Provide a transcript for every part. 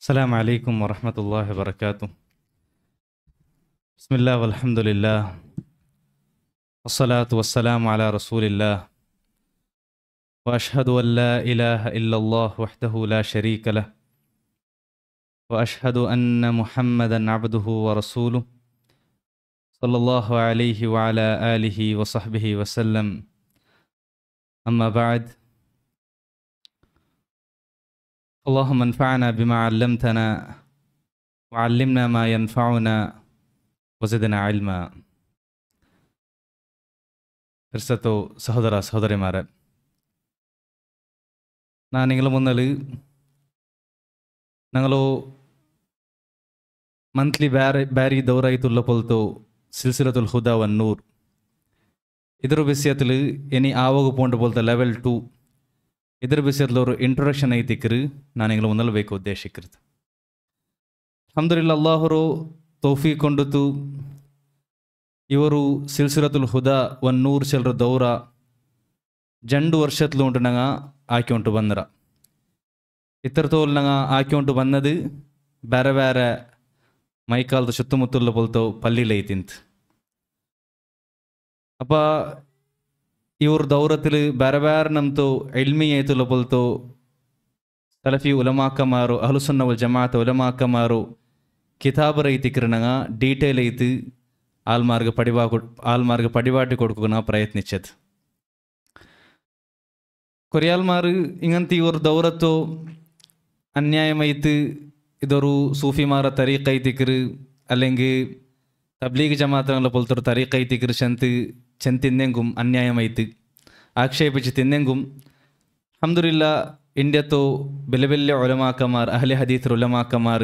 السلام عليكم ورحمة الله وبركاته. بسم الله والحمد لله والصلاة والسلام على رسول الله وأشهد أن لا إله إلا الله وحده لا شريك له وأشهد أن محمدا عبده ورسوله صلى الله عليه وعلى آله وصحبه وسلم. أما بعد، اللهم انفعنا بما علمتنا وعلمنا ما ينفعنا وزدنا علما. ಕ್ರಿಸ್ತೋ ಸಹೋದರ ಸಹೋದರಿಮಾರೆ, ನಾನು ನಿಂಗಳ ಮುಂದೆ ನಂಗಲು ಮಂತ್ಲಿ ಬ್ಯಾರಿ ದೌರಾಯಿತುಲ್ಲ ಪೊಲ್ತು ಸಿಲ್ಸಿಲತುಲ್ ಹುದಾ ವನ್ ನೂರ್ ಇದರ ವಿಷಯത്തിൽ ഇനി ആവോഗ് പോണ്ട് പോലത്തെ ലെവൽ 2 ಇದರ ವಿಷಯത്തിൽ ഒരു ಇಂಟ್ರೊಡಕ್ಷನ್ ಐತಿಕ್ರು ನಾನು ನಿಂಗಳ ಮುಂದೆ ಬೇಕು ಉದ್ದೇಶಿಕ್ಕಿರ್ತು. ಅಲ್ಹಮ್ದುಲಿಲ್ಲಾಹ್, ಅಲ್ಲಾಹರು ತೌಫೀಕ್ ಕೊಂಡುತು ಇವರು ಸಿಲ್ಸಿಲತುಲ್ ಹುದಾ ವನ್ ನೂರ್ ಚೆಲ್ರ ದೌರ 2 ವರ್ಷത്തിൽ ಉಂಟು ನಂಗೆ ಆಯ್ಕೊಂಟು ಬಂದರ. ಇತ್ತರತೋಲ್ ನಂಗೆ ಆಯ್ಕೊಂಟು ಬಂದದು ಬೇರೆ ಬೇರೆ ಮೈಕಾಲದ ಸುತ್ತಮುತ್ತಲ ಪೊಲ್ತೋ ಪಲ್ಲಿಲೈತಿಂತು. ಅಪ್ಪ ಇವ್ರ ದೌರത്തിൽ ಬೇರೆ ಬೇರೆ ನಮ್ತು ಇಲ್ಮಿ ಐತುಲ್ಲ ಪೊಲ್ತೋ ಸಲಫಿ ಉಲಮಾಕಮಾರು ಅಹ್ಲುಸುನ್ನ ವಲ್ ಜಮಾಅತ್ ಉಲಮಾಕಮಾರು ಕಿತಾಬ್ ರೈತಿಕ್ರ ನಂಗೆ ಡೀಟೇಲ್ ಐತಿ ಆಲ್ಮಾರ್ಗ ಪಡಿವಾಟಿ ಕೊಡ್ಕೊ ನಾ ಪ್ರಯತ್ನಿಸದ್. കൊറിയാൽമാർ ഇങ്ങനത്തെ ഇവർ ദൗറത്തോ അന്യായമായിട്ട് ഇതൊരു സൂഫിമാര തരീഖൈത്തിക്കർ അല്ലെങ്കിൽ തബ്ലീഗ് ജമാഅത്തുകളെ പോലത്തെ ഒരു തരീഖൈത്തിക്കർ ചെന്തിന്നെങ്കും അന്യായമായിട്ട് ആക്ഷേപിച്ച് തിന്നെങ്കും അൽഹംദുലില്ലാ ഇന്ത്യത്തോ വലിയ വലിയ ഉലമാക്കന്മാർ അഹ്ലെ ഹദീസ് ഉലമാക്കന്മാർ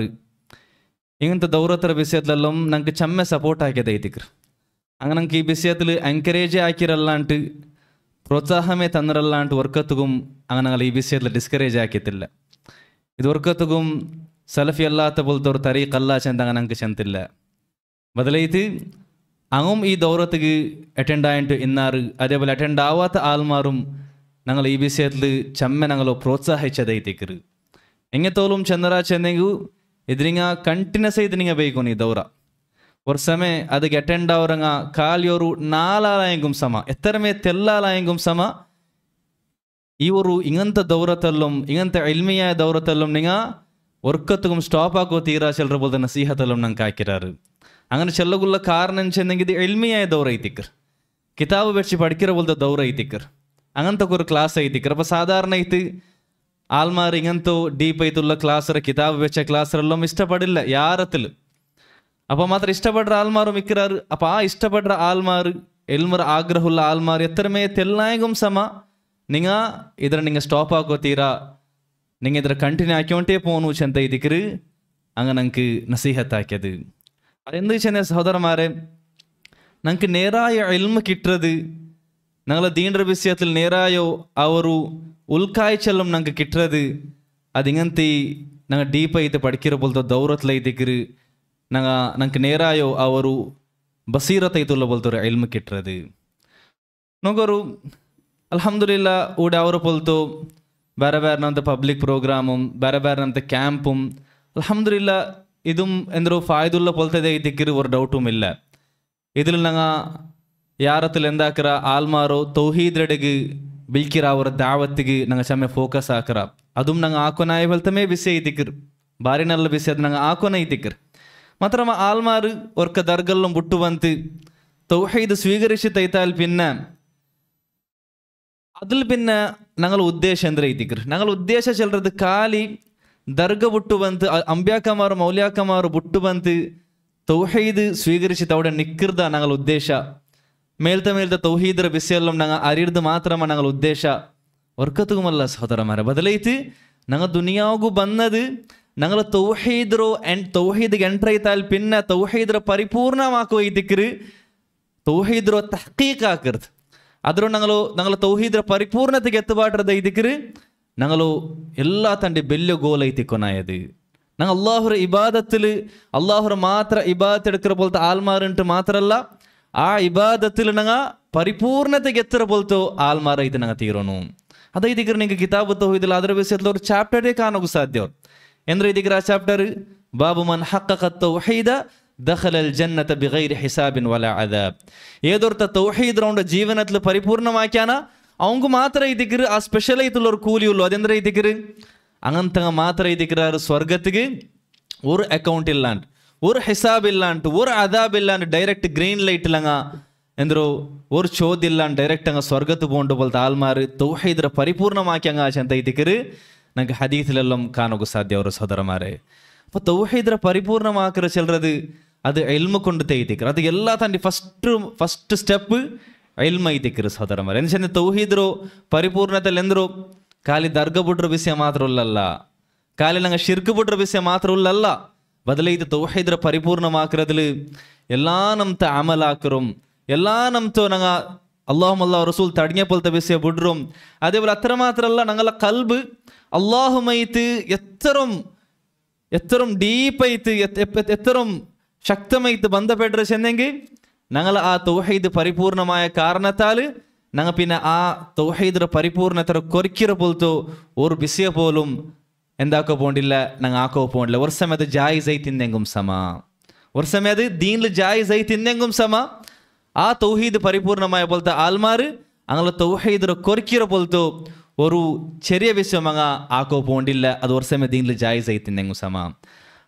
ഇങ്ങനത്തെ ദൗറത്തര വിഷയത്തിലെല്ലാം ഞങ്ങൾക്ക് ചമ്മ സപ്പോർട്ട് ആക്കിയതായിത്തിക്കർ. അങ്ങനെ ഞങ്ങൾക്ക് ഈ വിഷയത്തിൽ എൻകറേജ് ആക്കിരല്ലാണ്ട് പ്രോത്സാഹമേ തന്നിരല്ലാണ്ട് വർക്കത്തുകും അങ്ങനെ ഞങ്ങൾ ഈ വിഷയത്തിൽ ഡിസ്കറേജ് ആക്കിയത്തില്ല. ഇത് വർക്കത്തുകും സലഫി അല്ലാത്ത പോലത്തെ ഒരു തരീഖ് അല്ല ചെന്ത അങ്ങനെ ഞങ്ങൾക്ക് ചെന്തില്ല. ബദലായിട്ട് അങ്ങും ഈ ദൗറത്തേക്ക് അറ്റൻഡ് ആയിട്ട് ഇന്നാറ് അതേപോലെ അറ്റൻഡ് ആവാത്ത ആൾമാരും ഞങ്ങൾ ഈ വിഷയത്തിൽ ചമ്മ ഞങ്ങൾ പ്രോത്സാഹിച്ചതായിത്തിക്കർ. എങ്ങത്തോളും ചെന്നറാ ചെന്നെങ്കിൽ ഇതിനിങ്ങ ಕಂಟಿನ್ಯೂಸ್ ಆಯ್ತು ನಿಂಗೆ ಬೇಕು ನೀ ದೌರ ವರ್ಷಮೇ ಅದಕ್ಕೆ ಅಟೆಂಡ್ ಅವರಂಗ ಕಾಲಿಯೋರು 4 ಆಲಯಂಗುಂ ಸಮ ಎತ್ತರಮೇ ತೆಲ್ಲಾಲಯಂಗುಂ ಸಮ ಇವರು ಇಂಗಂತ ದೌರತಲ್ಲಂ ಇಂಗಂತ ಇಲ್ಮಿಯ ದೌರತಲ್ಲಂ ನಿಂಗ ಒರ್ಕತ್ತುಗುಂ ಸ್ಟಾಪ್ ಆಕೋ ತೀರಾ ಚೆಲ್ಲರ ಬೋಲ್ದ ನಸೀಹತಲ್ಲಂ ನಂಗೆ ಹಾಕಿರಾರು. അങ്ങനെ ചെല്ലകുള്ള കാരണം ചെന്നെങ്കിൽ ഇത് എൽമിയായ ദൗറ ഐത്തിക്കർ, കിതാബ് വെച്ച് പഠിക്കിற പോലത്തെ ദൗറ ഐത്തിക്കർ, അങ്ങനത്തെ ഒരു ക്ലാസ് ഐത്തിക്കർ. അപ്പോൾ സാധാരണ ഇത് ആൾമാർ ഇങ്ങനത്തെ ഡീപ്പായിട്ടുള്ള ക്ലാസ്സർ കിതാബ് വെച്ച ക്ലാസ്സറെല്ലാം ഇഷ്ടപ്പെടില്ല യാരത്തിൽ. അപ്പോൾ മാത്രം ഇഷ്ടപ്പെടുற ആൾമാർ മിക്കറാറ്. അപ്പോൾ ആ ഇഷ്ടപ്പെടുற ആൾമാർ എൽമർ ആഗ്രഹമുള്ള ആൾമാർ എത്രമേ തെല്ലായെങ്കും സമ നിങ്ങൾ ഇതിനെ നിങ്ങൾ സ്റ്റോപ്പ് ആക്കോ തീരാ നിങ്ങൾ ഇതിനെ കണ്ടിന്യൂ ആക്കിക്കൊണ്ടേ പോന്നു ചെന്ത ഇതിക്കറ് അങ്ങനെ ഞങ്ങൾക്ക് നസീഹത്താക്കിയത്. അതെന്ത് വെച്ചാൽ സഹോദരന്മാരെ, ഞങ്ങൾക്ക് നേരായ എൽമ കിട്ടുന്നത് ഞങ്ങളെ ദീനയുടെ വിഷയത്തിൽ നേരായോ ആ ഒരു ഉൾക്കാഴ്ചെല്ലാം ഞങ്ങൾക്ക് കിട്ടുന്നത് അതിങ്ങനത്തെ ഞങ്ങൾ ഡീപ്പായിട്ട് പഠിക്കിற പോലത്തെ ദൗറത്തിലൈത്തിക്കറ് ഞങ്ങൾക്ക് നേരായോ ആ ഒരു ബസീറത്തായിട്ടുള്ള പോലത്തെ ഒരു എൽമ കിട്ടുന്നത്. നോക്കൊരു അൽഹംദുലില്ലാ ഇവിടെ അവരെ പോലത്തെ ಬೇರೆ ಬೇರೆ ನಮ್ಮದು ಪಬ್ಲಿಕ್ ಪ್ರೋಗ್ರಾಮುം ಬೇರೆ ಬೇರೆ ನಮ್ಮದು ಕ್ಯಾಂಪುം അൽഹംദുലില്ലാ ഇതും എന്തൊരു ഫായതുള്ള പോലത്തെ ഇതിക്കറ് ഒരു ഡൗട്ടും ഇല്ല. ഇതിൽ ഞങ്ങൾ യാരത്തിൽ എന്താക്കറ ആൽമാരോ തൗഹീദിലേക്ക് ബിൽക്കിറ ಅವರ ದಾವತ್ತಿಗೆ ನಂಗೆ ಚಮ್ಮೆ ಫೋಕಸ್ ಹಾಕರ അതും ನಂಗೆ ಆಕೋನಾಯ ಬಲ್ತಮೇ ವಿಷಯ ಐತಿಕ್ಕರ್ ಬಾರಿ ನಲ್ಲ ವಿಷಯ ನಂಗೆ ಆಕೋನ ಐತಿಕ್ಕರ್. ಮಾತ್ರ ಆಲ್ಮಾರು ಒರ್ಕ ದರ್ಗಲ್ಲಂ ಬುಟ್ಟು ಬಂತು തൗഹീദ് സ്വീകരിച്ചിട്ടാൽ പിന്നെ അതിൽ പിന്നെ ഞങ്ങൾ ഉദ്ദേശം എന്താ ಐತಿಕ್ಕರ್. ഞങ്ങൾ ഉദ്ദേശം ചെല്ലത് കാലി ദർഗ ബുಟ್ಟು ಬಂತು ಅಂಬ್ಯಾಕಮಾರು ಮೌಲ್ಯಾಕಮಾರು ಬುಟ್ಟು ಬಂತು തൗഹീദ് സ്വീകരിച്ചിട്ട് അവിടെ നിൽക്കരുത ഞങ്ങൾ ഉദ്ദേശ. മേലത്തെ തൗഹീദರ വിഷയെല്ലാം ഞങ്ങൾ അറിയത് മാത്രമാണ് ഞങ്ങൾ ഉദ്ദേശ. വർക്കത്തുകുമല്ല സഹോദരന്മാരെ, ബദലായിട്ട് ഞങ്ങൾ ദുനിയാവുകു വന്നത് ഞങ്ങൾ തൗഹീദിಗೆ ಎಂಟರ್ ಆಯ್ತಾൽ പിന്നെ തൗഹീദರ ಪರಿಪೂರ್ಣമാക്കೋ ഇതിക്കറ് തൗഹീദರ തഹ്ഖീഖ് ആക്കരുത്. ಅದರ ഞങ്ങൾ തൗഹീദರ ಪರಿಪೂರ್ಣತೆಗೆ ಎತ್ತಬಾಟದ ഇതിക്കറ് ഞങ്ങൾ എല്ലാ തൻ്റെ വലിയ ഗോൾ ಐತಿಕೊನಾಯದು. ഞങ്ങൾ അല്ലാഹുರ ഇബാദത്തിൽ അല്ലാഹുര മാത്ര ഇബാദത്ത് എടുക്കിற പോലത്തെ ആൽമാരുണ്ട് മാത്രല്ല ಆ ಇಬಾದത്തിൽ ನಂಗೆ ಪರಿಪೂರ್ಣತೆಗೆ ಎತ್ತರ ಬೋಲ್ತೋ ಆಲ್ಮಾರ ಐತೆ ನಂಗೆ ತೀರೋನು. ಅದೈತಿಗ್ರೆ ನಿಂಗೆ ಕಿತಾಬ್ ತೌಹೀದ್ ಅದರ ವಿಷಯದಲ್ಲಿ ಅವ್ರು ಚಾಪ್ಟರೇ ಕಾಣೋಕು ಸಾಧ್ಯ. ಎಂದ್ರೆ ಇದೀಗ ಚಾಪ್ಟರ್ ಬಾಬು ಮನ್ ಹಕ್ಕಕ ತೌಹೀದ ദഖലൽ ജന്നത ബിഗൈരി ഹിസാബിൻ വലാ അദാബ്. ഏതൊരുത്ത തൗഹീദ് റൗണ്ട് ജീവനത്തിൽ പരിപൂർണമാക്കിയാന അവങ്കു മാത്രം ഇതിക്കറ് ആ സ്പെഷ്യൽ ആയിട്ടുള്ള ഒരു കൂലിയുള്ളൂ. അതെന്താ ഇതിക്കറ് അങ്ങനത്തെ മാത്രം ഇതിക്കറാറ് സ്വർഗത്തിക്ക് ഒരു അക്കൗണ്ട് ഇല്ലാണ്ട് ഒരു ഹിസാബ് ഇല്ലാണ്ട് ഒരു അദാബ് ഇല്ലാണ്ട് ഡയറക്റ്റ് ഗ്രീൻ ലൈറ്റ് ഇല്ലങ്ങ ಎಂದ್ರು ഒരു ചോദ്യം ഇല്ലാണ്ട് ഡയറക്റ്റ് അങ്ങ് സ്വർഗത്ത് പോകേണ്ട പോലത്തെ ആൾമാർ തൗഹീദ് പരിപൂർണമാക്കി അങ്ങ് ആശ ಅಂತ ഇതിക്കറ് ನಂಗೆ ഹദീസിലെല്ലാം കാണുക സാധ്യ അവർ സഹോദരന്മാരെ. അപ്പോൾ തൗഹീദ് പരിപൂർണമാക്കുക ചെല്ലുന്നത് അത് എൽമ കൊണ്ട് തെയ്തിക്കറ്. അത് എല്ലാ തന്നെ ಫಸ್ಟ್ ಸ್ಟೆಪ್ ಎಲ್ಮ ಐತಿಕ್ಕರು ಸಹೋದರಮಾರೆ. ಎನ್ಸಂದ್ರೆ ತೌಹೀದ್ರು ಪರಿಪೂರ್ಣತೆಯಲ್ಲಿ ಎಂದ್ರು ಖಾಲಿ ದರ್ಗ ಬಿಟ್ರ ವಿಷಯ ಮಾತ್ರ ಉಳ್ಳಲ್ಲ, ಖಾಲಿ ನಂಗೆ ಶಿರ್ಕ್ ಬಿಟ್ರ ವಿಷಯ ಮಾತ್ರ ಉಳ್ಳಲ್ಲ. ಬದಲೈದು ತೌಹೀದ್ರ ಪರಿಪೂರ್ಣಮಾಕಿರೋದ್ರಲ್ಲಿ ಎಲ್ಲ ನಮ್ತ ಅಮಲ್ ಹಾಕರು, ಎಲ್ಲ ನಮ್ತು ನಂಗೆ അള്ളാഹുമല്ലാ റസൂൽ തടങ്ങിയ പോലത്തെ വിഷയം വിടും. അതേപോലെ അത്ര മാത്രമല്ല ഞങ്ങളെ കൽബ് അള്ളാഹുമായിട്ട് എത്രയും ഡീപ്പായിട്ട് എത്രയും ശക്തമായിട്ട് ബന്ധപ്പെട്ടു ചെന്നെങ്കിൽ ഞങ്ങൾ ആ തൗഹീദ് പരിപൂർണമായ കാരണത്താൽ ഞങ്ങൾ പിന്നെ ആ തൗഹീദിന്റെ പരിപൂർണത കൊറിക്കിற പോലത്തെ ഒരു വിഷയം പോലും എന്താക്കോ പോണ്ടില്ല, ഞങ്ങൾ ആക്കോ പോണ്ടില്ല. ഒരു സമയത്ത് ജായിസ് ആയി തിന്നെങ്കും സമ, ഒരു സമയത്ത് ദീനിൽ ജായിസ് ആയി തിന്നെങ്കും സമ. ആ തൗഹീദ് പരിപൂർണമായ പോലത്തെ ആൾമാർ അങ്ങനെ തൗഹീദിനെ കൊറിക്കിற പോലത്തെ ഒരു ചെറിയ വിഷയം അങ്ങ് ആക്കോ പോണ്ടില്ല. അത് ഒരു സമയം ദീനിൽ ജായിസ് ആയി തിന്നെങ്കും സമ.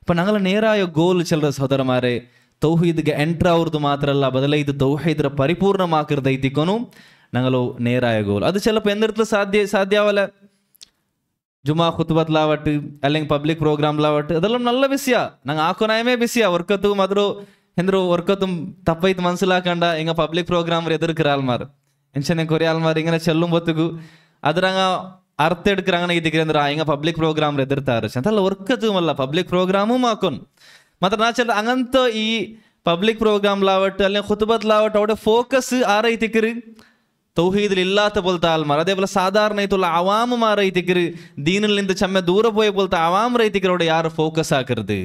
അപ്പം ഞങ്ങൾ നേരായ ഗോൾ ചെല്ലുന്ന സഹോദരന്മാരെ തൗഹീദ്ಗೆ ಎಂಟರ್ ಆವ್ರದ್ದು ಮಾತ್ರ ಅಲ್ಲ, ಬದಲೈದು ತೌಹೀದ್ರ ಪರಿಪೂರ್ಣಮಾಕಿರೋದು ಐತಿಕೊನು ഞങ്ങളോ നേരായ ഗോൾ. അത് ചിലപ്പോൾ എന്തെടുത്ത് സാധ്യാവല്ല. ജുമാ ഖുത്ബത്തിലാവട്ടെ അല്ലെങ്കിൽ പബ്ലിക് പ്രോഗ്രാമിലാവട്ടെ അതെല്ലാം നല്ല വിഷയ, ഞങ്ങൾ ആക്കോനായമേ വിഷയ. വർക്കത്തും അതൊരു എന്തൊരു വർക്കത്തും തപ്പായിട്ട് മനസ്സിലാക്കണ്ട. എങ്ങ പബ്ലിക് പ്രോഗ്രാം എതിർക്കിற ആൾമാർ എൻഷനെ കുറേ ആൾമാർ ഇങ്ങനെ ചെല്ലുമ്പോഴത്തേക്കു അതൊരങ്ങ ಅರ್ಥ എടുಕ್கிறாங்க ಇದಕ್ಕೆ ಅಂದ್ರೆ ಹಿಂಗ ಪಬ್ಲಿಕ್ ಪ್ರೋಗ್ರಾಮ್ ಎದುರ್ತಾರೆ ಅಂತಲ್ಲ. ವರ್ಕತ್ತುಮಲ್ಲ ಪಬ್ಲಿಕ್ ಪ್ರೋಗ್ರಾಮು ಮಾಕೋನ್ ಮಾತ್ರ ನಾ ಚೆಲ್ಲ ಹಂಗಂತ ಈ ಪಬ್ಲಿಕ್ ಪ್ರೋಗ್ರಾಮ್ ಲಾವಟ್ಟು ಅಲ್ಲಿ ಖುತಬತ್ ಲಾವಟ್ಟು ಅವಡೆ ಫೋಕಸ್ ಆರೈತಿಕ್ರಿ തൗഹീദിൽ ഇല്ലാത്ത പോലത്തെ ആൾമാർ. അതേപോലെ സാധാരണ അവാമുമാർ റൈത്തിക്കര് ദീനിൽ നിന്ന് ചമ്മ ദൂരെ പോയ പോലത്തെ അവാം റൈത്തിക്കരോട് യാറ് ഫോക്കസ് ആക്കരുത്.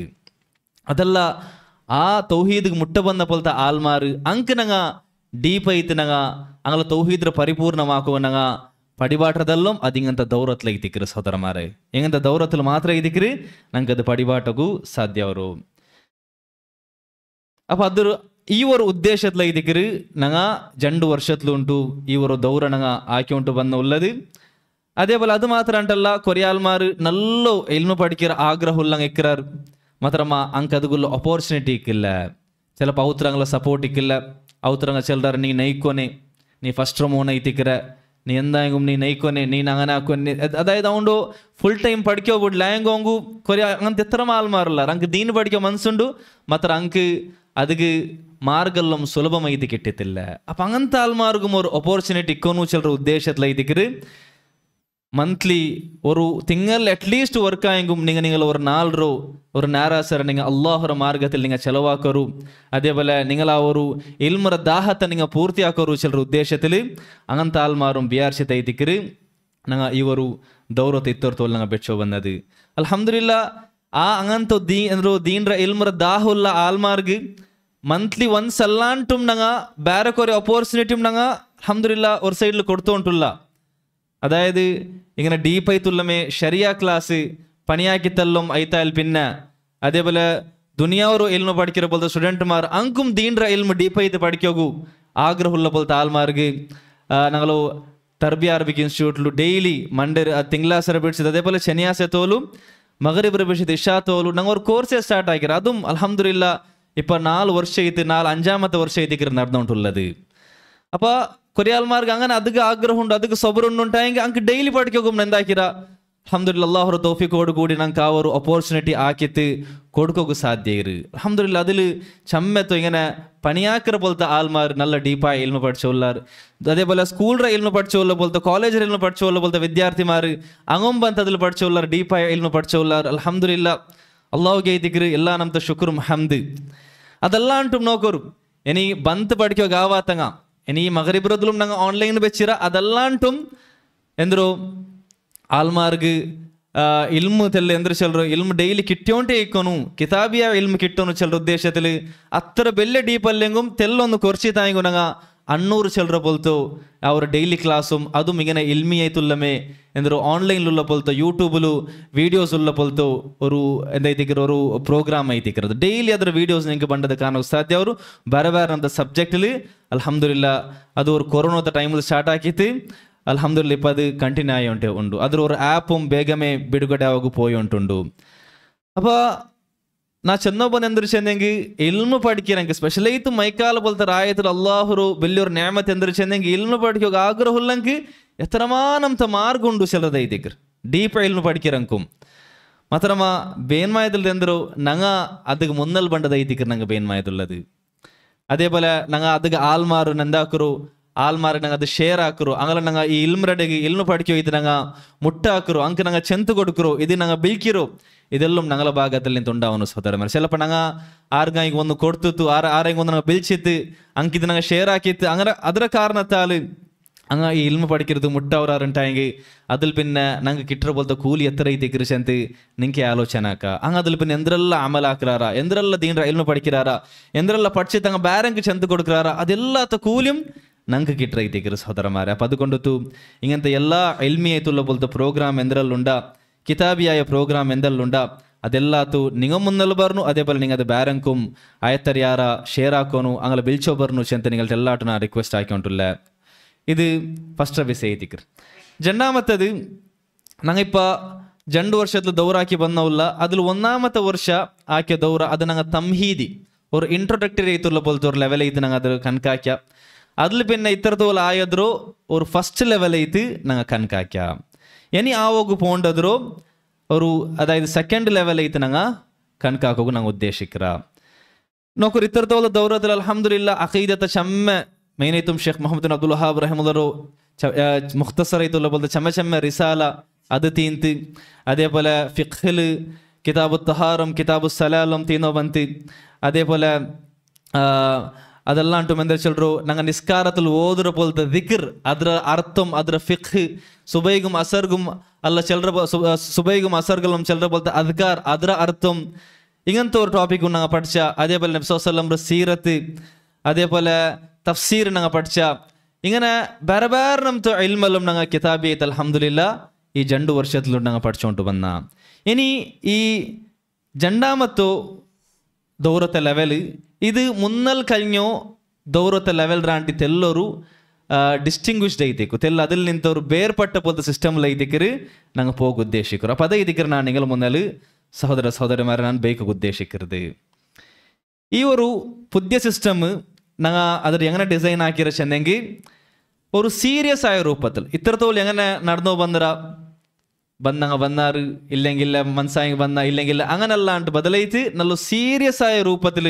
അതല്ല ആ തൗഹീദിಗೆ മുട്ട ಬಂದ പോലത്തെ ആൾമാർ ಅಂಕ ನಂಗ ಡೀಪ್ ಐತಿ ನಂಗ ಅಂಗಲ ತೌಹೀದ್ರ ಪರಿಪೂರ್ಣಮಾಕುವ ನಂಗ പടിപാട്ടതെല്ലാം അതിങ്ങനത്തെ ദൗറത്തിൽ ಐತಿಕ್ರಿ സഹോദരന്മാരെ. എങ്ങനത്തെ ദൗറത്തിൽ മാത്രം ಐತಿಕ್ರಿ ನಂಗೆ ಅದು പടിപാട്ടಗೂ സാധ്യവರು. അപ്പം അതൊരു ഈ ഒരു ഉദ്ദേശത്തിൽ ಐತಿಕ್ರಿ ನಂಗ 2 വർഷത്തിലുണ്ടു ഈ ഒരു ദൗറ ನಂಗ ആക്കിക്കൊണ്ട് വന്ന ഉള്ളത്. അതേപോലെ അത് മാത്രം അല്ല കൊറിയാൽമാർ നല്ല എൽമ പഠിക്കുന്ന ആഗ്രഹമുള്ള ഇക്കറാർ മാത്രമ ಅಂಕ അതുগুলো ಅಪೋರ್ಚುನಿಟಿ ಇಕ್ಕಿಲ್ಲ. ചിലപ്പോൾ ഔത്രങ്ങളെ സപ്പോർട്ട് ഇക്കില്ല. ഔത്രങ്ങ ചെല്ലാറ് നീ നയിക്കോനെ, നീ ഫസ്റ്റ് റോമോൺ ಐತಿಕ್ರ, നീ എന്തായെങ്കിലും നീ നയിക്കൊന്നെ, നീ അങ്ങനെ ആക്കൊന്നെ. അതായത് അതുകൊണ്ട് ഫുൾ ടൈം പഠിക്കോ ಬಿಡ್ಲ ಹೆಂಗು ಕೊರಿಯ അങ്ങനത്തെ എത്ര ആൾമാരല്ല ಅಂಕ ദീൻ പഠിക്കോ മനസ്സുണ്ട് മാത്ര ಅಂಕ ಅದಕ್ಕೆ മാർഗെല്ലാം സുലഭമായിട്ട് കിട്ടത്തില്ല. അപ്പം അങ്ങനത്തെ ആൾമാർക്കും ഒരു ഓപ്പർച്യൂണിറ്റി ഇക്കൊന്നു ചിലർ ഉദ്ദേശത്തിൽ ಐತಿಕ್ರಿ മന്ത്ലി ഒരു തിങ്കൾ അറ്റ്ലീസ്റ്റ് വർക്കായെങ്കും നിങ്ങൾ ഒരു 4 രൂപ ഒരു നാരാസര നിങ്ങൾ അള്ളാഹുര മാർഗത്തിൽ നിങ്ങൾ ചെലവാക്കരു. അതേപോലെ നിങ്ങൾ ആ ഒരു ഇൽമറ ദാഹത്തെ നിങ്ങൾ പൂർത്തിയാക്കരു ചിലർ ഉദ്ദേശത്തിൽ അങ്ങനത്തെ ആൾമാരും വിചാരിച്ചിട്ട് ಐತಿಕ್ರಿ ഞങ്ങൾ ഈ ഒരു ദൗറത്തെ ഇത്തരത്തോളം ഞങ്ങൾ ಬೆಚ್ಚೋ വന്നത്. അൽഹംദുലില്ലാ ആ അങ്ങനത്തെ ദീൻറ ഇൽമറ ദാഹുള്ള ആൾമാർക്ക് ಮಂತ್ಲಿ ಒಂದು ಸಲ್ಲಾಂಟು ನಂಗೆ ಬೇರೆ ಕೊರೆ ಅಪೋರ್ಚುನಿಟಿ ನಂಗೆ ಅಲ್ಹಮ್ದುಲಿಲ್ಲಾ ഒരു സൈഡിൽ കൊടുത്തോണ്ടുള്ള. അതായത് ഇങ്ങനെ ഡീപ്പായിട്ടുള്ളമേ ഷരിയ ക്ലാസ് പണിയാക്കിത്തെല്ലാം ഐത്താൽ പിന്നെ അതേപോലെ ദുനിയാവൊരു എൽമ പഠിക്കുന്ന പോലത്തെ സ്റ്റുഡൻറ്മാർ ಅಂಕುം ദീൻറ എൽമ ഡീപ്പായിട്ട് പഠിക്കോകൂ ആഗ്രഹമുള്ള പോലത്തെ ആൾമാർക്ക് ഞങ്ങൾ തർബിയ അറബിക് ഇൻസ്റ്റിറ്റ്യൂട്ടിൽ ഡെയിലി ಮಂಡೇ ತಿಂಗಳಾಸರ ಬಿಡಿಸಿದ അതേപോലെ ശനിയാഴ്ച തോലും മഗ്രിബ് ಬಿಡಿಸಿದ ಇಶಾ തോലും ഞങ്ങൾ ഒരു കോഴ്സേ സ്റ്റാർട്ട് ആക്കിയത്. അതും അൽഹംദുലില്ലാ ഇപ്പം 4 വർഷം ಐತಿ, 5ാമത്തെ വർഷം ಐತಿಕ್ರಿ നടന്നുകൊണ്ടുള്ളത്. അപ്പോൾ കൊറിയാൽമാർക്ക് അങ്ങനെ അധിക ആഗ്രഹമുണ്ട്, അധിക സബറുണ്ടായെങ്കിൽ അങ്ങ് ഡെയിലി പഠിക്കും എന്താക്കിര അൽഹംദുലില്ലാ അള്ളാഹുര തൗഫീഖോട് കൂടി ഞങ്ങൾക്ക് ആ ഒരു ഓപ്പർച്യൂണിറ്റി ആക്കിയിട്ട് കൊടുക്കുക സാധ്യര്. അൽഹംദുലില്ലാ അതിൽ ചമ്മെത്തോ ഇങ്ങനെ പണിയാക്കിற പോലത്തെ ആൾമാർ നല്ല ഡീപ്പായി ഇൽമ പഠിച്ചുള്ളാർ. അതേപോലെ സ്കൂളിലെ ഇൽമ പഠിച്ചുള്ള പോലത്തെ കോളേജിൽ ഇൽമ പഠിച്ചുള്ള പോലത്തെ വിദ്യാർത്ഥിമാർ അങ്ങും ബന്ധത്തിൽ പഠിച്ചുള്ളാർ, ഡീപ്പായി ഇൽമ പഠിച്ചുള്ളാർ. അൽഹംദുലില്ലാ അള്ളാഹുಗೆ ಐತಿಕ್ರಿ ಎಲ್ಲ ನಮ್ದು ಶುಕ್ರು ಹಮ್ದು. ಅದೆಲ್ಲಾಂಟು ನೋಕೋರು ഇനി ബന്ത് പഠിക്കോ ഗാവാത്തങ്ങ ഇനി മഗ്രിബ് റോദിലും ഞങ്ങൾ ഓൺലൈൻ വെച്ചിര അതെല്ലാണ്ടും എന്തോ ആൾമാർക്ക് ഇൽമു തെല്ല എന്തൊരു ചെല്ലു ഇൽമു ഡെയിലി കിട്ടിയോണ്ടേ ഇക്കോನು കിതാബിയ ഇൽമു കിട്ടോನು ചെല്ലു ഉദ്ദേശത്തിൽ അത്ര വലിയ ഡീപ്പ് അല്ലെങ്കും തെല്ലൊന്ന് കുറച്ച് തായെങ്കിൽ ഞങ്ങൾ അണ്ണൂറ് ചില്ലറ പോലത്തെ ആ ഒരു ഡെയിലി ക്ലാസ്സും അതും ഇങ്ങനെ ഇൽമി ആയിട്ടുള്ളമേ എന്തൊരു ഓൺലൈനിലുള്ള പോലത്തെ യൂട്യൂബിൽ വീഡിയോസ് ഉള്ള പോലത്തെ ഒരു എന്തായിത്തിക്കറ് ഒരു പ്രോഗ്രാം ആയിത്തിക്കറത് ഡെയിಲಿ ಅದರ വീഡിയോസ് നിങ്ങൾക്ക് ಬಂದದ ಕಾಣೋಕೆ ಸಾಧ್ಯ ಅವರು ಬೇರೆ ಬೇರೆ ಅಂತ ಸಬ್ಜೆಕ್ಟಲ್ಲಿ ಅಲ್ಹಮ್ದುಲಿಲ್ಲಾ ಅದು ഒരു കൊറോണത്തെ ടൈമിൽ സ്റ്റാർട്ട് ആക്കിയിട്ട് അൽഹംദുലില്ലാ ഇപ്പോൾ അത് കണ്ടിന്യൂ ആയി ഉണ്ട് അതിൽ ഒരു ആപ്പും ಬೇಗമേ ಬಿಡುಗಡೆ ಆಗಿ പോയി ಉಂಟುಂಡು അപ്പോൾ నా చిన్నప్పని ఎందరు చెందెంగి ఇల్ము పడికిరంకి స్పెషల్ అయితే మైకాల పోలత రాయతులు అల్లాహురు బెల్లూరు నేమత ఎందరు చెందెంగి ఇల్ము పడికి ఒక ఆగ్రహుల్లంకి ఎత్తరమానంత మార్గుండు సెలదై దగ్గర డీప్ ఇల్ము పడికిరంకు మాత్రమా బేన్మాయతులు ఎందరు నంగ అదికి మున్నల్ బండదై దగ్గర నంగ బేన్మాయతుల్లది അതേപോലെ ഞങ്ങൾ അതിക്ക് ആൽമാർ എന്താക്കറു ആൽമാർ ഞങ്ങൾ അത് ഷെയർ ആക്കറു അങ്ങനെ ഞങ്ങൾ ഈ ഇൽമരടെಗೆ ഇൽമു പഠിക്കോ ഇത് ഞങ്ങൾ മുട്ടാക്കറു ಅಂಕ ഞങ്ങൾ ചെന്ത് കൊടുക്കറു ഇത് ഞങ്ങൾ ബിൽക്കിറു ಇದೆಲ್ಲೂ ഞങ്ങളെ ಭಾಗത്തിൽ ನಿಂತು ഉണ്ടാവുന്നു സഹോദരന്മാർ ചിലപ്പോൾ ഞങ്ങൾ ആർക്കെങ്കിലും ഒന്ന് കൊടുത്തു ആരെങ്കിലും ഒന്ന് ഞങ്ങൾ ബിൽച്ചിത്ത് ಅಂಕ ഇത് ഞങ്ങൾ ഷെയർ ആക്കിയിട്ട് അങ്ങനെ ಅದರ കാരണത്താൽ അങ്ങ് ഈ ഇൽമു പഠിക്കരുത് മുട്ടവരാറുണ്ടായെങ്കിൽ അതിൽ പിന്നെ ഞങ്ങൾക്ക് കിട്ടുന്ന പോലത്തെ കൂലി എത്ര ಐತಿ ಕೃಷಂತ ನಿಂಗೆ ಆಲೋಚನೆ ಆಕ ಹಂಗೆ അതിൽ പിന്നെ എന്തെല്ലാം അമലാക്കലാറാ എന്തെല്ലാം ദീന ഇൽമു പഠിക്കലാറാ എന്തെല്ലാം പഠിച്ചിട്ട് അങ്ങ് ബാരങ്ക് ചെന്ത് കൊടുക്കലാറാ അതെല്ലാത്ത കൂലിയും ഞങ്ങൾക്ക് കിട്ടറൈತಿ സഹോദരന്മാരെ അപ്പം അതുകൊണ്ടു ഇങ്ങനത്തെ എല്ലാ ഇൽമി ആയിട്ടുള്ള പോലത്തെ പ്രോഗ്രാം എന്തെല്ലാം കിതാബിയായ പ്രോഗ്രാം എന്തെല്ലാം ಅದೆಲ್ಲಾತು ನಿಂಗ ಮುನ್ನಲು ಬರ್ನು അതേപോലെ നിങ്ങൾ അത് ബാരങ്കും ആയത്തറിയാറ ഷെയർ ആക്കോನು അങ്ങനെ ബിൽച്ചോ ಬರ್ನು ചെന്ത നിങ്ങളുടെ എല്ലാട്ടും ഞാൻ റിക്വസ്റ്റ് ആക്കിക്കൊണ്ടുള്ള ഇത് ഫസ്റ്റ് വിഷയത്തിക്കർ രണ്ടാമത്തത് ഞങ്ങളിപ്പോൾ 2 ವರ್ಷത്തിൽ ദൗറാക്കി വന്നവുള്ള അതിൽ ഒന്നാമത്തെ വർഷ ആക്കിയ ദൗറ അത് ഞങ്ങൾ തംഹീദി ഒരു ഇൻട്രൊഡക്ടറി ആയിട്ടുള്ള പോലത്തെ ഒരു ലെവലായിട്ട് ഞങ്ങൾ അത് കണക്കാക്കിയ അതിൽ പിന്നെ ഇത്രത്തോളം ആയದ್ರೂ ഒരു ഫസ്റ്റ് ലെവലായിട്ട് ഞങ്ങൾ കണക്കാക്കിയ ഇനി ആവോgu പോകേണ്ടದ್ರೂ ഒരു അതായത് സെക്കൻഡ് ലെവലായിട്ട് ഞങ്ങൾ കണക്കാക്കുക ഞങ്ങൾ ഉദ്ദേശിക്കുക നോക്കൂ ഇത്രത്തോളം ദൗറത്തിൽ അൽഹംദുലില്ലാ അഖീദത്തെ ചമ്മ മെയിനായിട്ടും ഷെയ്ഖ് മുഹമ്മദ് ബിൻ അബ്ദുൽ വഹാബ് റഹിമഹുല്ലാഹു മുഖ്തസറായിട്ടുള്ള പോലത്തെ ചമ്മ റിസാല അത് തീന്ത് അതേപോലെ ഫിഖ്ഹിൽ കിതാബു തഹാറം കിതാബു സലാലം തീനോ ബന്ത് അതേപോലെ അതെല്ലാം എന്താ ചൊല്ലു ഞങ്ങൾ നിസ്കാരത്തിൽ ഓതുற പോലത്തെ ദിക്ർ ಅದರ അർത്ഥം ಅದರ ഫിഖ് സുബൈഗും അസർഗും അല്ല ചിലർ സുബൈഗും അസർഗലും ചിലർ പോലത്തെ അദ്കാർ ಅದರ അർത്ഥം ഇങ്ങനത്തെ ഒരു ടോപ്പിക് ഞങ്ങൾ പഠിച്ച അതേപോലെ നബി സല്ലല്ലാഹു അലൈഹി വസല്ലം സീറത്ത് അതേപോലെ തഫ്സീർ ഞങ്ങൾ പഠിച്ച ഇങ്ങനെ ಬೇರೆ ಬೇರೆ ನಮ್ಮ ഇൽമെല്ലാം ഞങ്ങൾ കിതാബിയത്ത് അൽഹംദുലില്ലാ ഈ 2 ವರ್ಷത്തിലൂടെ ഞങ്ങൾ പഠിച്ചുകൊണ്ട് വന്ന ഇനി ഈ രണ്ടാമത്തെ ദൗറത്തെ ലെവൽ ഇത് മുന്നൽ കഴിഞ്ഞോ ദൗറത്തെ ലെവൽ റാണ്ടി തെല്ലൊരു ಡಿಸ್ಟಿಂಗ್ವಿಶ್ಡ್ ಐತಿಕ್ಕು ತೆಲ್ಲ ಅದಲ್ಲಿ ನಿಂತವರು ಬೇರ್ಪಟ್ಟ ಪೋದ ಸಿಸ್ಟಮ್ಲ ಐತಿಕ್ಕರು ನಂಗೆ ಹೋಗಿ ಉದ್ದೇಶಿಕರು അപ്പം ಅದೇ ഇതിക്കರು ನಾನು നിങ്ങൾ മുന്നൽ സഹോദര സഹോദരന്മാരെ ನಾನು ಬೇಕು ഉദ്ദേശിക്കരുത് ഈ ഒരു പുതിയ സിസ്റ്റം ഞങ്ങൾ അതിൽ എങ്ങനെ ഡിസൈൻ ആക്കിയ ചെന്നെങ്കിൽ ഒരു സീരിയസ് ആയ രൂപത്തിൽ ഇത്രത്തോളം എങ്ങനെ നടന്നു ಬಂದಂಗ ಬಂದಾರು ಇಲ್ಲೆಂಗಿಲ್ಲ ಮನ್ಸಾಂಗಿ ಬಂದ ಇಲ್ಲೆಂಗಿಲ್ಲ അങ്ങനല്ല ಅಂತ ಬದಲೈತಿ ನಲ್ಲು ಸೀರಿಯಸ್ ಆയ ರೂಪത്തിൽ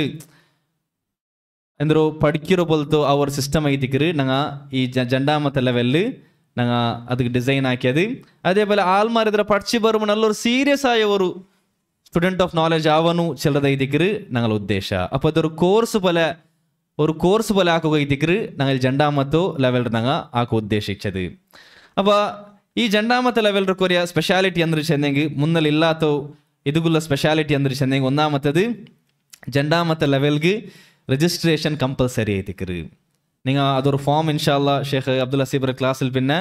ಎಂದರು പഠിക്കിರೋ പോലത്തെ ആ ഒരു സിസ്റ്റം ಐತಿക്കರು ഞങ്ങൾ ഈ രണ്ടാമത്തെ ലെവലിൽ ഞങ്ങൾ ಅದಕ್ಕೆ ഡിസൈൻ ആക്കിയത് അതേപോലെ ആൾമാർ ഇതിൽ പഠിച്ചു വരുമ്പോൾ നല്ലൊരു സീരിയസ് ആയ ഒരു സ്റ്റുഡൻറ്റ് ഓഫ് നോളജ് ആവണു ചിലത് ಐತಿക്കರು ഞങ്ങൾ ഉദ്ദേശ അപ്പോൾ അതൊരു കോഴ്സ് പോലെ ആക്കുക ಐತಿക്കರು ഞങ്ങൾ രണ്ടാമത്തെ ലെവലിൽ ഞങ്ങൾ ആക്കുക ഉദ്ദേശിച്ചത് അപ്പോൾ ಈ രണ്ടാമത്തെ ലെവൽ കൊറിയ സ്പെഷ്യാലിറ്റി എന്ന് ചെന്നെങ്കിൽ മുന്നൽ ഇല്ലാത്ത ഇതുള്ള സ്പെഷ്യാലിറ്റി എന്ന് ചെന്നെങ്കിൽ ഒന്നാമത്തത് രണ്ടാമത്തെ ലെവൽക്ക് രജിസ്ട്രേഷൻ കമ്പൽസറി ആയിത്തിക്കറ് നിങ്ങൾ അതൊരു ഫോം ഇൻഷാല്ലാ ഷെയ്ഖ് അബ്ദുൽ ഹസീബർ ക്ലാസ്സിൽ പിന്നെ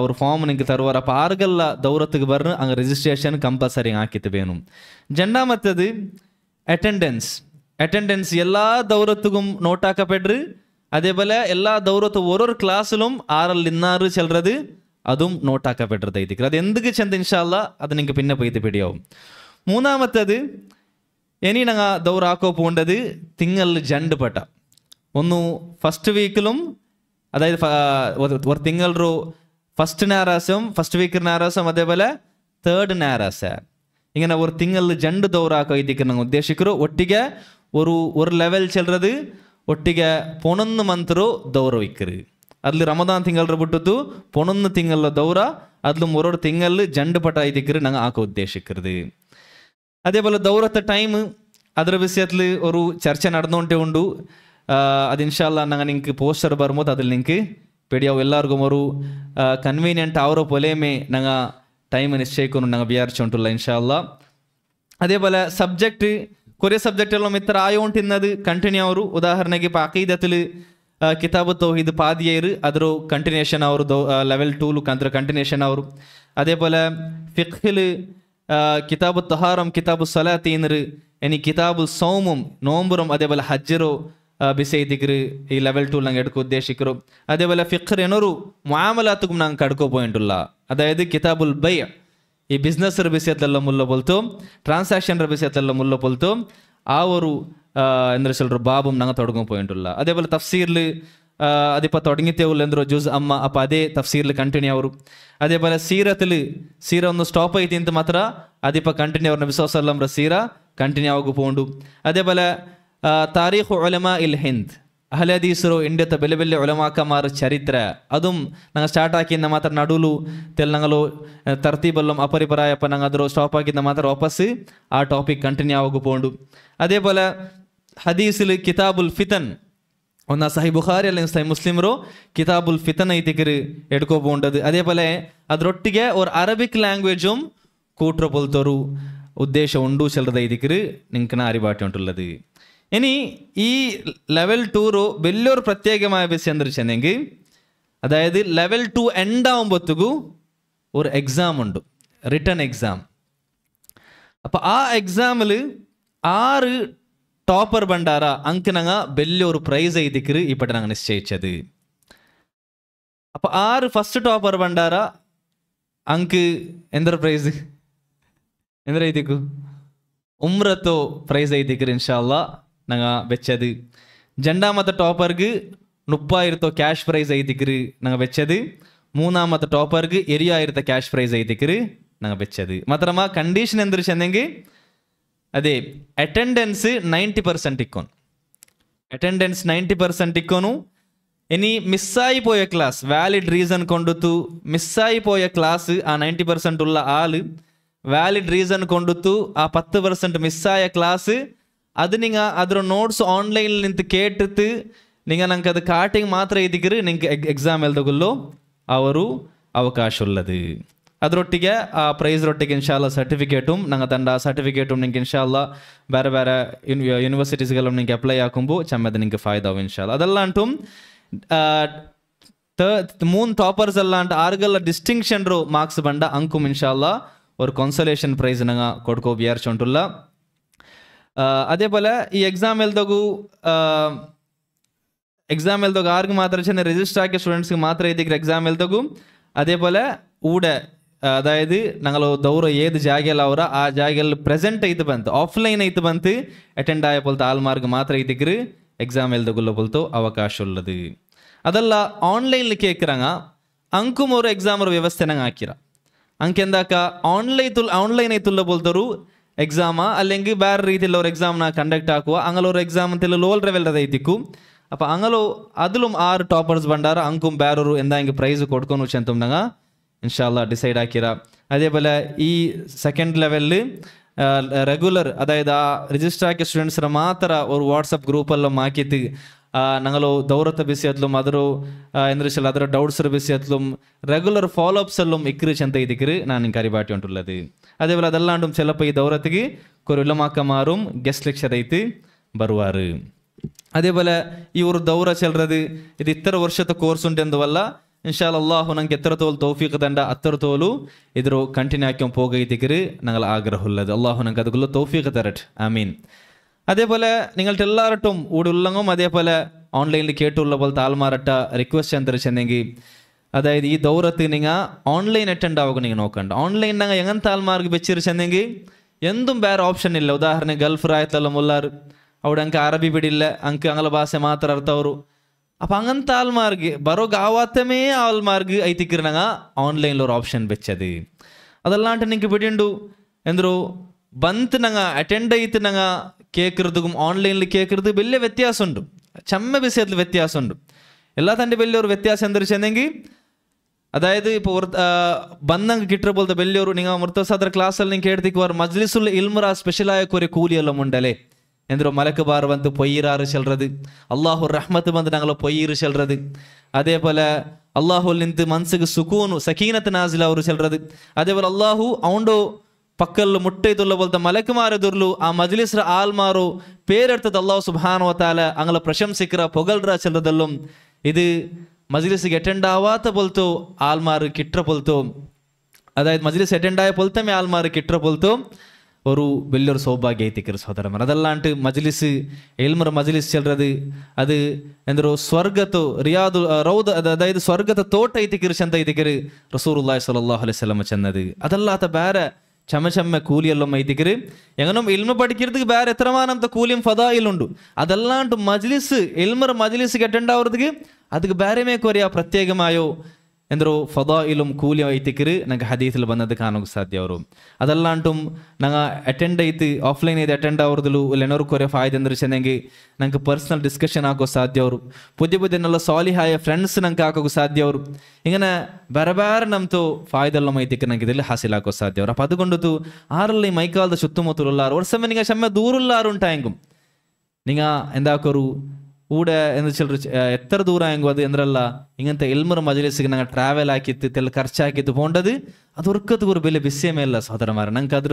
ഒരു ഫോം നിങ്ങൾക്ക് തരുവാർ അപ്പോൾ ആർക്കെല്ല ദൗറത്തുക്ക് പറഞ്ഞ് അങ്ങ് രജിസ്ട്രേഷൻ കമ്പൽസറി ആക്കിയിട്ട് വേണം രണ്ടാമത്തത് അറ്റൻഡൻസ് എല്ലാ ദൗറത്തുക്കും നോട്ടാക്കപ്പെട്ട് അതേപോലെ എല്ലാ ദൗറത്തും ഓരോ ക്ലാസ്സിലും 6 ഇന്നാറ് ചെല്ലുന്നത് അതും നോട്ടാക്കപ്പെട്ടത് ಐತಿക്കರು ಅದು എന്തൊക്കെ ചെന്ത ഇൻഷാല്ലാ അത് നിങ്ങൾക്ക് പിന്നെ പോയിട്ട് പിടിയാവും മൂന്നാമത്തത് ഇനി ഞങ്ങൾ ദൗറ ആക്കോ പോകേണ്ടത് തിങ്കളിൽ 2 പട്ട ഒന്ന് ഫസ്റ്റ് വീക്കിലും അതായത് ഒരു തിങ്കളൊരു ഫസ്റ്റ് ഞായറാഴ്ചയും ഫസ്റ്റ് വീക്ക് ഞായറാഴ്ചയും അതേപോലെ 3rd ഞായറാഴ്ച ഇങ്ങനെ ഒരു തിങ്കളിൽ 2 ദൗറ ആക്കോ ಐತಿക്കರು ഞങ്ങൾ ഉദ്ദേശിക്കರು ഒട്ടിಗೆ ഒരു ലെവൽ ചെല്ലുന്നത് ഒട്ടിಗೆ 11 ಮಂತ್ರು ದೌರ ಇಕ್ಕರು അതിൽ റമദാൻ തിങ്കൾ ಬಿಟ್ಟದ್ದು 11 തിങ്കളിലെ ദൗറ അതിലും ഓരോ തിങ്കളിൽ 2 പട്ട ಐತಿക്കರು ഞങ്ങൾ ആക്കോ ഉദ്ദേശിക്കരുത് അതേപോലെ ദൗറത്തെ ടൈം ಅದರ വിഷയത്തിൽ ഒരു ചർച്ച നടന്നുകൊണ്ടേ ഉണ്ട് അത് ഇൻഷാല്ലാ ഞങ്ങൾ നിങ്ങൾക്ക് പോസ്റ്റർ വരുമ്പോൾ അതിൽ നിങ്ങൾക്ക് പിടിയാവും എല്ലാവർക്കും ഒരു കൺവീനിയൻറ്റ് ആവോ പോലെമേ ഞങ്ങൾ ടൈം നിശ്ചയിക്കുന്നു ഞങ്ങൾ വിചാരിച്ചുകൊണ്ടുള്ള ഇൻഷാല്ലാ അതേപോലെ സബ്ജക്റ്റ് കുറേ സബ്ജക്റ്റുകളും ഇത്ര ആയോണ്ടിന്നത് കണ്ടിന്യൂ ആവും ഉദാഹരണಕ್ಕೆ ഇപ്പോൾ അഖീദത്തിൽ ಕಿತಾಬು ತೌಹೀದ್ ಪಾದಿಯರು ಅದರ ಕಂಟಿನ್ಯೂಷನ್ ಅವರು ಲೆವೆಲ್ 2 ಕಂದ್ರ ಕಂಟಿನ್ಯೂಷನ್ ಅವರು. അതേപോലെ ഫിഖ്ഹിൽ കിതാബു തഹാറം കിതാബു സലാത്തീനർ ഇനി കിതാബു സൗമും നോമ്പുറും അതേപോലെ ഹജ്ജറോ ബിസൈതിക്കറ് ഈ ലെവൽ 2 ഞങ്ങൾ എടുക്കുക ഉദ്ദേശിക്കറോ. അതേപോലെ ഫിഖ്ർ എന്നൊരു മുആമലാത്തുക്കും ഞങ്ങൾ കടക്കോ പോയിട്ടുള്ള അതായത് കിതാബുൽ ബൈ ഈ ബിസിനസ് വിഷയത്തിലുള്ള മുല്ല പോലത്തോ ട്രാൻസാക്ഷൻ വിഷയത്തിലുള്ള മുല്ല പോലത്തോ ആ ഒരു എന്താ ചൊല്ലു ബാബും ഞങ്ങൾ തുടങ്ങാൻ പോയിട്ടുള്ള. അതേപോലെ തഫ്സീറിൽ അതിപ്പോൾ തുടങ്ങിത്തേ ഉള്ളൂ എന്തൊരു ജുസ് അമ്മ അപ്പോൾ അതേ തഫ്സീറിൽ കണ്ടിന്യൂ ಅವರು. അതേപോലെ സീര ഒന്ന് സ്റ്റോപ്പ് ആയിട്ട് ಇಂತ ಮಾತ್ರ അതിപ്പോൾ കണ്ടിന്യൂ അവർ നബി സല്ലല്ലാഹു അലൈഹി വസല്ലം സീര കണ്ടിന്യൂ ಆಗು പോണ്ടു. അതേപോലെ താരീഖ് ഉലമാ ഇൽ ഹിന്ദ് അഹ്ലെ ഹദീസರು ಇಂಡಿಯದ ಬೆಲೆ ಬೆಲೆ ಉಲಮಾಕಮಾರ ಚರಿತ್ರ അതും ഞങ്ങൾ സ്റ്റാർട്ട് ആക്കിಯಿಂದ ಮಾತ್ರ ನಡುಲು ತೆಲ್ ഞങ്ങൾ തർത്തീബെല്ലാം അപരിപരായപ്പോൾ ഞങ്ങൾ ಅದರ സ്റ്റോപ്പ് ആക്കിಯಿಂದ ಮಾತ್ರ ವಾಪಸ್ ആ ടോപ്പിക് കണ്ടിന്യൂ ಆಗು പോണ്ടു. അതേപോലെ ഹദീസിൽ കിതാബുൽ ഫിതൻ ഒന്ന് സഹി ബുഖാരി അല്ലെങ്കിൽ സഹി മുസ്ലിമರೋ കിതാബുൽ ഫിതൻ ಐತಿಕರು ಎಡ್ಕೋ പോണ്ടത്. അതേപോലെ ಅದರೊಟ್ಟಿಗೆ ഒരു അറബിക് ലാംഗ്വേജും കൂട്ടറ പോലത്തൊരു ഉദ്ദേശം ഉണ്ടു ചിലത് ಐತಿಕರು നിങ്ങൾക്ക് അറിവാട്ടി ഉണ്ടുള്ളത്. ഇനി ഈ ലെവൽ 2 വലിയൊരു പ്രത്യേകമായ വിഷയം എന്താ വെച്ചെങ്കിൽ അതായത് ലെവൽ 2 എൻഡ് ആകുമ്പോഴത്തേക്കു ഒരു എക്സാം ഉണ്ട്, റിട്ടേൺ എക്സാം. അപ്പം ആ എക്സാമിൽ 6 ടോപ്പർ ಬಂಡಾರ ಅಂಕ ನಂಗೆ വലിയൊരു പ്രൈസ് ಐತಿಕರು ಈ ಪಟ್ಟ ನಂಗೆ ನಿಶ್ಚಯಿച്ചത്. അപ്പം 6 ഫസ്റ്റ് ടോപ്പർ ಬಂಡಾರ ಅಂಕ ಎಂದರ ಪ್ರೈಸ್ ಎಂದ್ರ ಐತಿಕು ഉംറത്തോ പ്രൈസ് ಐತಿಕರು ഇൻഷാല്ലാ ഞങ്ങൾ വെച്ചത്. രണ്ടാമത്തെ ടോപ്പർക്ക് 30,000 ക്യാഷ് പ്രൈസ് ಐತಿಕರು ഞങ്ങൾ വെച്ചത്. മൂന്നാമത്തെ ടോപ്പർക്ക് 70,000 ക്യാഷ് പ്രൈസ് ಐತಿಕರು ഞങ്ങൾ വെച്ചത്. മാത്രമാ കണ്ടീഷൻ എന്ത് വെച്ചെങ്കിൽ അതെ അറ്റൻഡൻസ് 90% ഇക്കോൺ, അറ്റൻഡൻസ് 90% ഇക്കോണു. ഇനി മിസ്സായി പോയ ക്ലാസ് വാലിഡ് റീസൺ കൊണ്ടുത്തു മിസ്സായി പോയ ക്ലാസ് ആ 90% ഉള്ള ആള് വാലിഡ് റീസൺ കൊണ്ടുത്തു ആ 10% മിസ്സായ ക്ലാസ് അത് നിങ്ങൾ ಅದರ നോട്ട്സ് ഓൺലൈനിൽ നിന്ന് കേട്ടിട്ട് നിങ്ങൾ ഞങ്ങൾക്ക് അത് കാട്ടിങ് മാത്രം ಐತಿಕರು നിങ്ങൾക്ക് എക്സാം എഴുതകുള്ളൂ ആ ഒരു അവകാശമുള്ളത്. ಅದರೊಟ್ಟಿಗೆ ಆ ಪ್ರೈಸ್ರೊಟ್ಟಿಗೆ ಇನ್ಶಾಲ್ಲ ಸರ್ಟಿಫಿಕೇಟುം ഞങ്ങൾ ತಂಡ ಸರ್ಟಿಫಿಕೇಟುം നിങ്ങൾക്ക് ഇൻഷാല്ല ಬೇರೆ ಬೇರೆ ಯೂನಿವರ್ಸಿಟೀಸ್ಗೆಲ್ಲ നിങ്ങൾക്ക് ಅಪ್ಲೈ ಹಾಕುമ്പോൾ ಚಮ್ಮದ നിങ്ങൾക്ക് ಫಾಯ್ದಾವು ಇನ್ಶಾಲ್ಲ. ಅದೆಲ್ಲಾಂಟು 3 ಟಾಪರ್ಸ್ ಅಲ್ಲಾಂಟ 6 ಡಿಸ್ಟಿಂಕ್ಷನ್ ಮಾರ್ಕ್ಸ್ ಬಂಡ ಅಂಕುಂ ಇನ್ಶಾಲ್ಲ ഒരു കോൺസലേഷൻ പ്രൈസ് ഞങ്ങൾ കൊടുക്കോ വിചാരിച്ചുകൊണ്ടുള്ള. അതേപോലെ ഈ എക്സാം എഴുതകു ആർക്ക് മാത്രം ചെന്ന് രജിസ്റ്റർ ആക്കിയ സ്റ്റുഡൻസിന് മാത്രം ಐತಿಕರು എക്സാം എഴുതകു. അതേപോലെ ഊടെ അതായത് ഞങ്ങൾ ദൗറ ഏത് ജാഗയിൽ അവರ ആ ജാഗയിൽ ಪ್ರೆಸೆಂಟ್ ಐತೆ ಬಂತು ಆಫ್ಲೈನ್ ಐತೆ ಬಂತು ಅಟೆಂಡ್ ಆಯ പോലത്തെ ആൾമാർക്ക് മാത്രം ಐತಿಕರು എക്സാം എഴുതകുള്ള പോലത്തെ അവകാശം ഉള്ളത്. അതല്ല ഓൺലൈനിൽ കേൾക്കുறாங்க ಅಂಕುം ഒരു എക്സാം ഒരു വ്യവസ്ഥ ഞങ്ങൾ ആക്കിರ ಅಂಕ ಎಂದಾಕ ഓൺലൈൻ ಐತುള്ള പോലത്തൊരു എക്സാമാ അല്ലെങ്കിൽ വേറെ രീതിയിലുള്ള ഒരു എക്സാം കണ്ടക്ട് ആക്കുക അങ്ങനെ ഒരു എക്സാം ലോവൽ ലെവലിൽ ಐತಿಕು. അപ്പം അങ്ങനെ അതിലും 6 ടോപ്പേഴ്സ് ಬಂಡಾರ ಅಂಕುം ಬೇರೊರು എന്തെങ്കിലും പ്രൈസ് കൊടുക്കുന്നു ചെന്തും ഞങ്ങൾ ഇൻഷാല്ല ഡിസൈഡ് ആക്കിര. അതേപോലെ ഈ സെക്കൻഡ് ലെവലിൽ റെഗുലർ അതായത് ആ രജിസ്റ്റർ ആക്കിയ സ്റ്റുഡൻസിനെ മാത്രം ഒരു വാട്സപ്പ് ഗ്രൂപ്പെല്ലാം ആക്കിയിട്ട് ഞങ്ങൾ ദൗറത്തെ വിഷയത്തിലും അതൊരു എന്താ വെച്ചാൽ ಅದರ ഡൗട്ട്സ് വിഷയത്തിലും റെഗുലർ ഫോളോ അപ്സ് എല്ലാം ഇക്കറ് ചെന്ത ಐತಿಕರು ನಾನು നിങ്ങൾക്ക് അറിവാട്ടി ഉണ്ടുള്ളത്. അതേപോലെ അതെല്ലാണ്ടും ചിലപ്പോൾ ഈ ദൗറത്തേക്ക് ഒരു ഉലമാക്കമാരും ഗസ്റ്റ് ലെക്ചർ ആയിട്ട് ബರುವಾರು. അതേപോലെ ഈ ഒരു ദൗറ ചെല്ലുന്നത് ഇത് ഇത്ര വർഷത്തെ കോഴ്സ് ഉണ്ട് എന്തുവല്ല ഇൻഷാല്ല അള്ളാഹു ഞങ്ങൾക്ക് എത്രത്തോളം തൗഫീഖ് തണ്ട അത്രത്തോളം ഇതൊരു കണ്ടിന്യൂ ആക്കി പോക ಐತಿಕರು ഞങ്ങൾ ആഗ്രഹമുള്ളത്. അള്ളാഹു ഞങ്ങൾക്ക് അതുക്കുള്ള തൗഫീഖ് തരട്ടെ, ആമീൻ. അതേപോലെ നിങ്ങളുടെ എല്ലാവരും ഇവിടെ ഉള്ളങ്ങും അതേപോലെ ഓൺലൈനിൽ കേട്ടുള്ള പോലത്തെ ആൾമാരട്ട റിക്വസ്റ്റ് എന്താ വെച്ചെങ്കിൽ അതായത് ഈ ദൗറത്ത് നിങ്ങൾ ഓൺലൈൻ അറ്റൻഡ് ആവുക നിങ്ങൾ നോക്കണ്ട. ഓൺലൈൻ ഞങ്ങൾ എങ്ങനത്തെ ആൾമാർക്ക് വെച്ചിരിച്ചെങ്കിൽ എന്തും വേറെ ഓപ്ഷൻ ಇಲ್ಲ. ಉದಾಹರಣೆ ಗಲ್ಫ್ ರಾಯತ್ತೆಲ್ಲ ಮುಲ್ಲಾರು അവിടെ ಅಂಕ ಅರಬಿ ಬಿಡಿಲ್ಲ ಅಂಕ ಅಂಗಲ ಭಾಷೆ ಮಾತ್ರ ಅರ್ಥ ಅವರು. അപ്പം അങ്ങനത്തെ ആൾമാർക്ക് ബറോഗ് ആവാത്തമേ ആൾമാർക്ക് ಐತಿಕರು ഞങ്ങൾ ഓൺലൈനിൽ ഒരു ഓപ്ഷൻ വെച്ചത്. അതല്ലാണ്ട് നിങ്ങൾക്ക് പിടിയുണ്ടു എന്തോ ಬಂತು ഞങ്ങൾ അറ്റൻഡ് ചെയ്ത് ഞങ്ങൾ കേൾക്കുന്നതും ഓൺലൈനിൽ കേൾക്കുന്നത് വലിയ വ്യത്യാസമുണ്ട്. ചമ്മ വിഷയത്തിൽ വ്യത്യാസമുണ്ട്. എല്ലാ തൻ്റെ വലിയൊരു വ്യത്യാസം എന്താ വെച്ചെങ്കിൽ അതായത് ഇപ്പോൾ ಬಂದಂಗೆ കിട്ടുന്ന പോലത്തെ വലിയൊരു നിങ്ങൾ മുർത്തസാദർ ക്ലാസ്സಲ್ಲಿ നിങ്ങൾ കേട്ടിക്കുവാർ മജ്ലിസുൽ ഇൽമുറ സ്പെഷ്യലായ കുറേ കൂലിയെല്ലാം ഉണ്ടല്ലേ. ಎಂದ್ರೋ ಮಲಕು ಬಾರ್ ಬಂತು ಪೊಯ್ಯಿರಾರು ಚೆಲ್றது, ಅಲ್ಲಾಹು ರಹ್ಮತ್ ಬಂದು ഞങ്ങൾ പൊയ്യിറ് ചെല്ലുறது. അതേപോലെ അള്ളാഹുൽ നിന്ന് മനസ്സിക്ക് സുക്കൂനു സക്കീനത്ത് നാസിൽ അവർ ചെല്ലുறது. അതേപോലെ അള്ളാഹു അവൻ്റെ ಪಕ್ಕಲ್ಲು ಮುಟ್ಟೈತುಲ್ಲ ಬಲ್ತ ಮಲಕುಮಾರದುರ್ಲು ಆ ಮಜ್ಲಿಸ್ರ ಆಲ್ಮಾರು ಪೇರೆಡ್ತದ ಅಲ್ಲಾಹ್ ಸುಬ್ಹಾನಹು ವ ತಆಲ ಅಂಗಲ ಪ್ರಶಂಸಿಕರ ಪೊಗಲ್ರ ಚೆಲ್ಲದಲ್ಲು ಇದು ಮಜ್ಲಿಸ್ಗೆ ಅಟೆಂಡ್ ಆವಾತ ಬಲ್ತು ಆಲ್ಮಾರು ಕಿಟ್ರ ಬಲ್ತು ಅದಾയത് ಮಜ್ಲಿಸ್ ಅಟೆಂಡ್ ಆಯ ಪೊಲ್ತಮೆ ಆಲ್ಮಾರು ಕಿಟ್ರ ಬಲ್ತು ஒரு வெள்ளொரு சௌபாகிய ஐத்திக்கிற சோதரமர் அதெல்லான்ட்டு மஜ்லிஸு எல்மர மஜ்லிஸ் செல்றது அது ಎಂದರು ಸ್ವರ್ಗತು ರಿಯಾದು ರೌದ ಅದಾയത് ಸ್ವರ್ಗದ ತೋಟ ಐತಿಕಿರು ಚಂದ ಐತಿಕಿರು ರಸೂಲುಲ್ಲಾಹಿ ಸ್ವಲ್ಲಲ್ಲಾಹು ಅಲೈಹಿ ವಸಲ್ಲಂ ಚೆನ್ನದು ಅದಲ್ಲಾತ ಬೇರೆ ಚಮ ಕೂಲಿಯಲ್ಲೊಮ್ಮ ಐತಿಕಿರು ಎಂಗನೊಮ್ಮ ಇಲ್ಮ ಪಡಿಕಿರ್ದಕ್ಕೆ ಬೇರೆ ಎತ್ತರಮಾನಂತ ಕೂಲಿಯಂ ಫದಾಯಿಲುಂಡು ಅದೆಲ್ಲಾಂಟು ಮಜ್ಲಿಸ್ ಎಲ್ಮರ ಮಜ್ಲಿಸ್ಗೆ ಅಟೆಂಡ್ ಆವ್ರದಿಗೆ ಅದಕ್ಕೆ ಬೇರೆ ಮೇಕೋರಿಯ ಪ್ರತ್ಯೇಕಮಾಯೋ ಎಂದರು ಫದಾಯಿಲುಂ ಕೂಲಿ ಐತಿಕಿರು ನಂಗೆ ಹದೀಸಲ್ಲಿ ಬಂದದ್ದು ಕಾಣೋಕೆ ಸಾಧ್ಯ ಅವರು ಅದೆಲ್ಲಾಂಟು ನಂಗೆ ಅಟೆಂಡ್ ಐತಿ ಆಫ್ಲೈನ್ ಐತಿ ಅಟೆಂಡ್ ಆವ್ರದಲು ಎಲ್ಲೆನೋರು ಕೊರೆ ಫಾಯ್ದೆ ಅಂದ್ರೆ ಚೆನ್ನಾಗಿ ನಂಗೆ ಪರ್ಸ್ನಲ್ ಡಿಸ್ಕಷನ್ ಆಗೋ ಸಾಧ್ಯ ಅವರು ಪುದ್ಯ ಸಾಲಿಹಾಯ ಫ್ರೆಂಡ್ಸ್ ನಂಗೆ ಹಾಕೋಕೆ ಸಾಧ್ಯ ಅವರು ಹಿಂಗನ ಬೇರೆ ಬೇರೆ ನಮ್ದು ಫಾಯ್ದೆಲ್ಲ ಐತಿಕ್ಕೆ ನಂಗೆ ಇದರಲ್ಲಿ ಹಾಸಿಲ್ ಹಾಕೋ ಸಾಧ್ಯ ಅವರು ಅಪ್ಪ ಅದುಕೊಂಡದು ಆರಲ್ಲಿ ಮೈಕಾಲದ ಸುತ್ತಮುತ್ತಲುಲ್ಲಾರು ವರ್ಷ ನಿಂಗೆ ಶಮ್ಮ ದೂರುಲ್ಲಾರು ಉಂಟಾಯಂಗು ನಿಂಗ ಎಂದಾಕೋರು ಊಡ ಎಂದು ಚಿಲ್ಲರು ಎತ್ತರ ದೂರ ಹೆಂಗು ಅದು ಎಂದ್ರಲ್ಲ ಹಿಂಗಂತ ಎಲ್ಮರ ಮಜಲಿಸಿಗೆ ನಂಗೆ ಟ್ರಾವೆಲ್ ಹಾಕಿತ್ತು ತೆಲ್ಲ ಖರ್ಚು ಹಾಕಿತ್ತು ಪೋಂಡದು ಅದು ಉರ್ಕತ್ಗೂರು ಬೆಲೆ ಬಿಸ್ಸೆ ಮೇಲ್ಲ ಸಹೋದರ ಮಾರ ನಂಗೆ ಅದ್ರ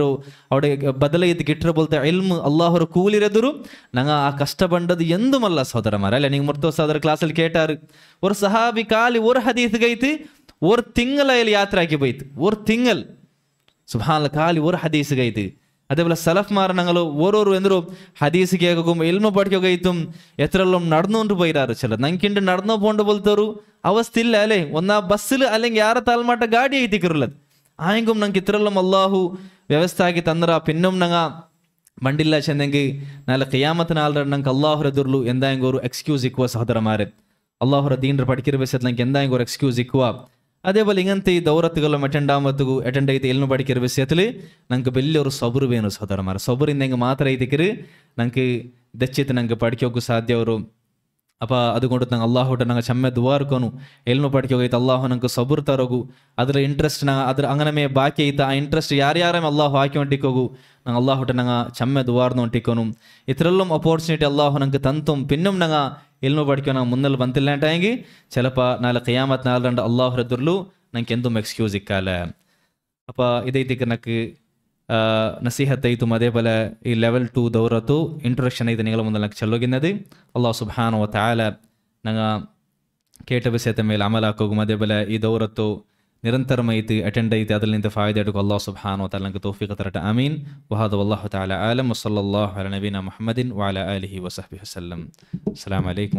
ಅವಡೆ ಬದಲೈದು ಗಿಟ್ರ ಬೋಲ್ತಾ ಎಲ್ಮು ಅಲ್ಲಾಹರ ಕೂಲಿರೆದುರು ನಂಗೆ ಆ ಕಷ್ಟ ಬಂಡದು ಎಂದು ಮಲ್ಲ ಸಹೋದರ ಮಾರ ಅಲ್ಲ ನಿಂಗೆ ಮುರ್ತೋ ಸಹೋದರ ಕ್ಲಾಸಲ್ಲಿ ಕೇಟಾರು ஒரு ಸಹಾಬಿ ಖಾಲಿ ஒரு ಹದೀಸ್ಗೈತಿ ஒரு ತಿಂಗಳ ಇಲ್ಲಿ ಯಾತ್ರೆ ಹಾಕಿ ಬೈತು ஒரு ತಿಂಗಳು ಸುಬ್ಹಾನಲ್ಲ ಖಾಲಿ ஒரு ಹದೀಸ್ಗೈತಿ അതേപോലെ സലഫ് മാരണങ്ങളോ ഓരോരു എന്തൊരു ഹദീസ് കേൾക്കും എൽമ പഠിക്കുകയും എത്രയെല്ലാം നടന്നുകൊണ്ട് പോയിരാറ് ചില നങ്കിണ്ട് നടന്നു പോണ്ട് പോലത്തൊരു അവസ്ഥ ഇല്ല അല്ലേ ഒന്നാ ബസ്സിൽ അല്ലെങ്കിൽ ಯಾರ ತಾಲ್ಮಾಟ ಗಾಡಿ ಐತಿಕಿರಲ್ಲದು ಆಯಂಗೂ ನಂಗೆ ಇತರೆಲ್ಲ ಅಲ್ಲಾಹು ವ್ಯವಸ್ಥೆ ಆಗಿ ತಂದ್ರ ಪಿನ್ನಂ ನಂಗೆ ಮಂಡಿಲ್ಲ ಚೆಂದಂಗೆ ನಾಳೆ ಕಿಯಾಮತ್ ನಾಲ್ರ ನಂಗೆ ಅಲ್ಲಾಹರ ದುರ್ಲು ಎಂದಾಂಗ ഒരു ಎಕ್ಸ್ಕ್ಯೂಸ್ ಇಕ್ಕುವ ಸಹೋದರ ಮಾರೆ ಅಲ್ಲಾಹರ ದೀನ್ರ ಪಡಿಕಿರ್ಬೇಸತ್ ನಂಗೆ ಎಂದಾಂಗ ഒരു ಎಕ್ಸ್ಕ್ಯೂಸ್ ಇಕ್ಕುವ അതേപോലെ ഇങ്ങനത്തെ ഈ ദൗറത്തുകളും അറ്റൻഡ് ആയിട്ട് എല്ലാം പഠിക്കുന്ന വിഷയത്തിൽ നമുക്ക് വലിയൊരു സബുറ് വേണം സഹോദരന്മാർ സബുറിന്നെങ്കിൽ മാത്രമേ ഇതിക്കര് നമുക്ക് ദച്ചിത്ത് നമുക്ക് പഠിക്കൊക്കെ സാധ്യവരും അപ്പോൾ അതുകൊണ്ട് ನಂಗೆ ಅಲ್ಲಾಹು ನಂಗೆ ಚಮ್ಮೆ ದುವಾರ್ಕೋನು ಎಲ್ಮ ಪಡ್ಕೋಗೈತೆ ಅಲ್ಲಾಹು ನಂಗೆ ಸಬುರ್ ತರೋಗು ಅದರ ಇಂಟ್ರೆಸ್ಟ್ ಅದ್ರ ಅಂಗನಮೇ ಬಾಕಿ ಐತೆ ಆ ಇಂಟ್ರೆಸ್ಟ್ ಯಾರ್ಯಾರೇ ಅಲ್ಲಾಹು ಹಾಕಿ ಹೊಂಟಿಕೋಗು ನಂಗೆ ಅಲ್ಲಾಹು ನಂಗೆ ಚಮ್ಮೆ ದುವಾರ್ನು ಹೊಂಟಿಕೋನು ಇತರೆಲ್ಲಂ ಅಪೋರ್ಚುನಿಟಿ ಅಲ್ಲಾಹು ನಂಗೆ ತಂತುಂ ಪಿನ್ನಂ ನಂಗೆ ಎಲ್ಮ ಪಡ್ಕೋ ನಂಗೆ ಮುನ್ನಲ್ಲಿ ಬಂತಿಲ್ಲ ಅಂಟಾಗಿ ചിലപ്പോൾ നാളെ ഖിയാമത്ത് നാൾ രണ്ട് അള്ളാഹുര ദുർಲು ನಂಗೆ ಎಂದೂ ಎಕ್ಸ್ಕ್ಯೂಸ್ ಇಕ್ಕಾಲ ಅಪ್ಪ ಇದೈತಿಕ ನಕ್ಕೆ ನಸೀಹತ್ ಐತು അതേപോലെ ಈ ಲೆವೆಲ್ 2 ದೌರತು ಇಂಟ್ರೊಡಕ್ಷನ್ ಐತೆ ನಿಗಳ ಮುಂದೆ ನಂಗೆ ಚಲೋಗಿನ್ನದು ಅಲ್ಲಾಹ್ ಸುಬ್ಹಾನಹು ವ ತಆಲ ನಂಗೆ ಕೇಟ ವಿಷಯದ ಮೇಲೆ ಅಮಲ ಹಾಕೋಗು അതേപോലെ ಈ ದೌರತು ನಿರಂತರಮೈತಿ ಅಟೆಂಡ್ ಐತಿ ಅದರಿಂದ ಫಾಯ್ದೆ ಅಡುಗು ಅಲ್ಲಾಹ್ ಸುಬ್ಹಾನಹು ವ ತಆಲ ನಂಗೆ ತೌಫೀಕ್ ತರಟ ಆಮೀನ್ ವಹಾದ ವಲ್ಲಾಹು ತಆಲ ಆಲಮ್ ವಸಲ್ಲಲ್ಲಾಹು ಅಲಾ ನಬೀನಾ ಮುಹಮ್ಮದಿನ್ ವಅಲಾ ಆಲಿಹಿ ವಸಹ್ಬಿಹಿ ವಸಲ್ಲಂ ಅಸ್ಸಲಾಮು ಅಲೈಕುಂ.